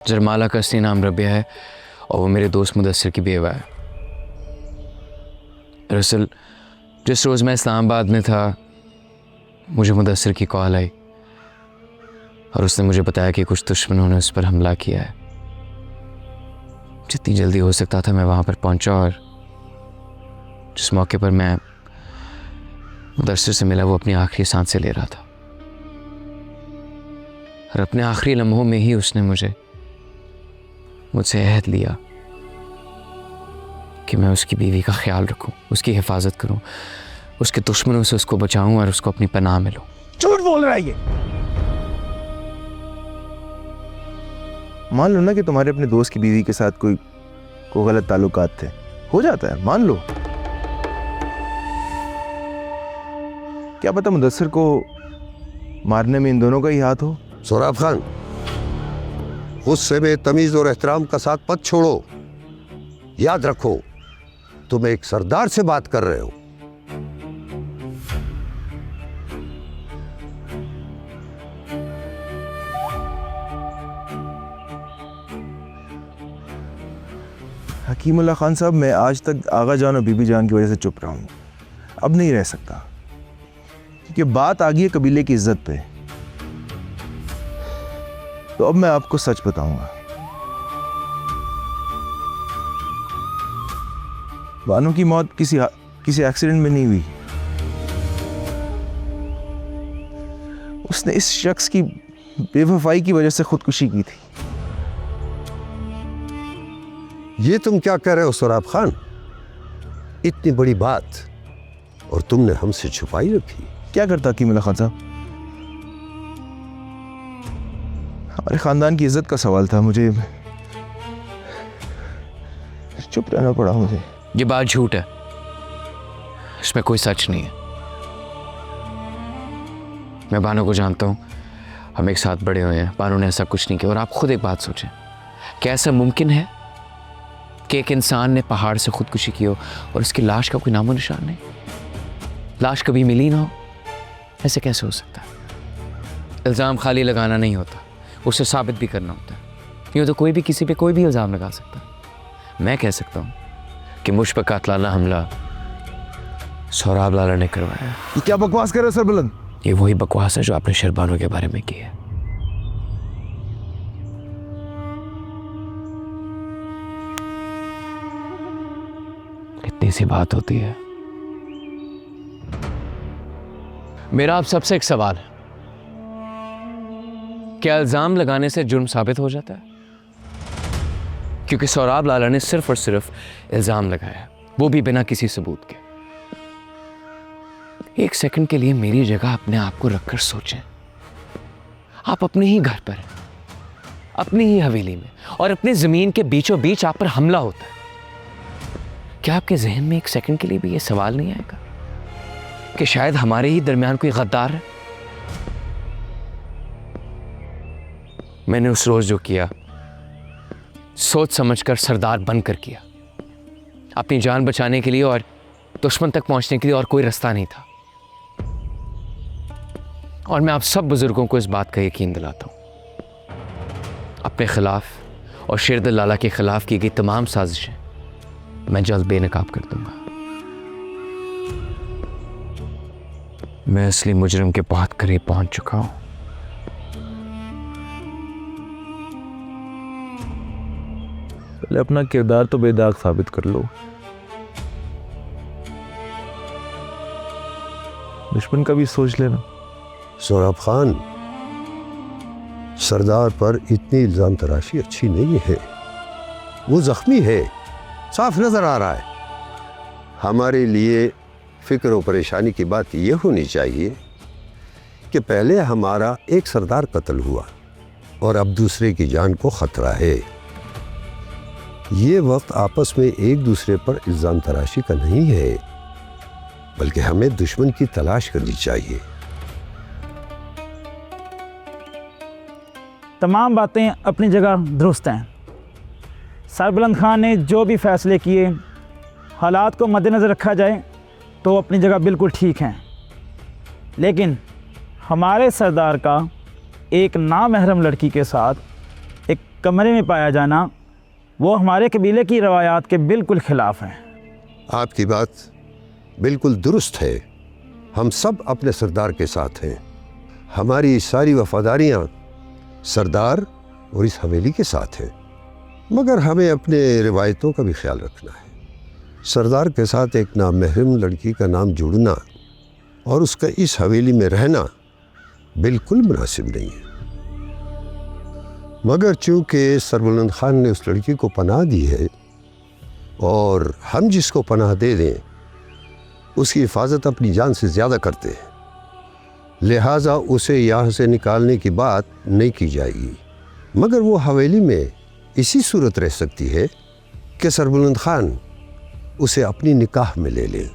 जरमाला का असली नाम रबिया है और वो मेरे दोस्त मुदस्सिर की बेवा है। दरअसल जिस रोज़ मैं इस्लामाबाद में था मुझे मुदस्सिर की कॉल आई और उसने मुझे बताया कि कुछ दुश्मनों ने उस पर हमला किया है। जितनी जल्दी हो सकता था मैं वहाँ पर पहुँचा और जिस मौके पर मैं मुदस्सिर से मिला वो अपनी आखिरी सांसें ले रहा था और अपने आखिरी लम्हों में ही उसने मुझसे अहद लिया कि मैं उसकी बीवी का ख्याल रखूं, उसकी हिफाजत करूं, उसके दुश्मनों से उसको बचाऊं और उसको अपनी पनाह में लूं। झूठ बोल रहा है ये। मान लो ना कि तुम्हारे अपने दोस्त की बीवी के साथ कोई गलत ताल्लुकात थे, हो जाता है, मान लो। क्या पता मुदस्सिर को मारने में इन दोनों का ही हाथ हो। सोराब खान, गुस्से में तमीज और एहतराम का साथ मत छोड़ो। याद रखो तुम एक सरदार से बात कर रहे हो। हकीमुल्लाह खान साहब, मैं आज तक आगा जान और बीबी जान की वजह से चुप रहा हूं। अब नहीं रह सकता क्योंकि बात आ गई है कबीले की इज्जत पे। तो अब मैं आपको सच बताऊंगा। बानो की मौत किसी एक्सीडेंट में नहीं हुई। उसने इस शख्स की बेवफाई की वजह से खुदकुशी की थी। ये तुम क्या कह रहे हो सोराब खान? इतनी बड़ी बात और तुमने हमसे छुपाई रखी। क्या करता हकीमुल्लाह खान साहब? हमारे खानदान की इज्जत का सवाल था, मुझे चुप रहना पड़ा। मुझे ये बात झूठ है, इसमें कोई सच नहीं है। मैं बानो को जानता हूं, हम एक साथ बड़े हुए हैं। बानो ने ऐसा कुछ नहीं किया। और आप खुद एक बात सोचें, क्या ऐसा मुमकिन है कि एक इंसान ने पहाड़ से खुदकुशी की हो और उसकी लाश का कोई नामो निशान नहीं, लाश कभी मिली ना हो? ऐसे कैसे हो सकता है? इल्ज़ाम खाली लगाना नहीं होता, उसे साबित भी करना होता है। यूँ तो कोई भी किसी पे कोई भी इल्ज़ाम लगा सकता है। मैं कह सकता हूँ कि मुझ पर कातलाना हमला सोराब लाला ने करवाया। ये क्या बकवास कर रहे हो सरबुलंद? ये वही बकवास है जो आपने शरबानो के बारे में की है। इतनी सी बात होती है। मेरा आप सबसे एक सवाल है, क्या इल्जाम लगाने से जुर्म साबित हो जाता है? क्योंकि सोराब लाला ने सिर्फ और सिर्फ इल्जाम लगाया, वो भी बिना किसी सबूत के। एक सेकंड के लिए मेरी जगह अपने आप को रखकर सोचें। आप अपने ही घर पर हैं, अपनी ही हवेली में, और अपनी जमीन के बीचों बीच आप पर हमला होता है। क्या आपके जहन में एक सेकंड के लिए भी यह सवाल नहीं आएगा कि शायद हमारे ही दरमियान कोई गद्दार है? मैंने उस रोज जो किया सोच समझकर सरदार बनकर किया, अपनी जान बचाने के लिए और दुश्मन तक पहुंचने के लिए और कोई रास्ता नहीं था। और मैं आप सब बुजुर्गों को इस बात का यकीन दिलाता हूं, अपने खिलाफ और शेरदल लाला के खिलाफ की गई तमाम साजिशें मैं जल्द बेनकाब कर दूंगा। मैं असली मुजरिम के बहुत करीब पहुंच चुका हूं। पहले अपना किरदार तो बेदाग साबित कर लो। दुश्मन का भी सोच लेना। सोराब खान, सरदार पर इतनी इल्जाम तराशी अच्छी नहीं है। वो जख्मी है, साफ नजर आ रहा है। हमारे लिए फिक्र और परेशानी की बात यह होनी चाहिए कि पहले हमारा एक सरदार कत्ल हुआ और अब दूसरे की जान को खतरा है। ये वक्त आपस में एक दूसरे पर इल्जाम तराशी का नहीं है, बल्कि हमें दुश्मन की तलाश करनी चाहिए। तमाम बातें अपनी जगह दुरुस्त हैं। सरबुलंद खान ने जो भी फैसले किए, हालात को मद्देनज़र रखा जाए तो अपनी जगह बिल्कुल ठीक हैं। लेकिन हमारे सरदार का एक नामहरम लड़की के साथ एक कमरे में पाया जाना वो हमारे कबीले की रवायात के बिल्कुल ख़िलाफ़ है। आपकी बात बिल्कुल दुरुस्त है। हम सब अपने सरदार के साथ हैं। हमारी सारी वफादारियाँ सरदार और इस हवेली के साथ हैं, मगर हमें अपने रिवायतों का भी ख्याल रखना है। सरदार के साथ एक नामहरम लड़की का नाम जुड़ना और उसका इस हवेली में रहना बिल्कुल मुनासिब नहीं है। मगर चूँकि सरबुलंद खान ने उस लड़की को पनाह दी है और हम जिसको पनाह दे दें उसकी हिफाजत अपनी जान से ज़्यादा करते हैं, लिहाजा उसे यहाँ से निकालने की बात नहीं की जाएगी। मगर वो हवेली में इसी सूरत रह सकती है कि सरबुलंद खान उसे अपनी निकाह में ले लें।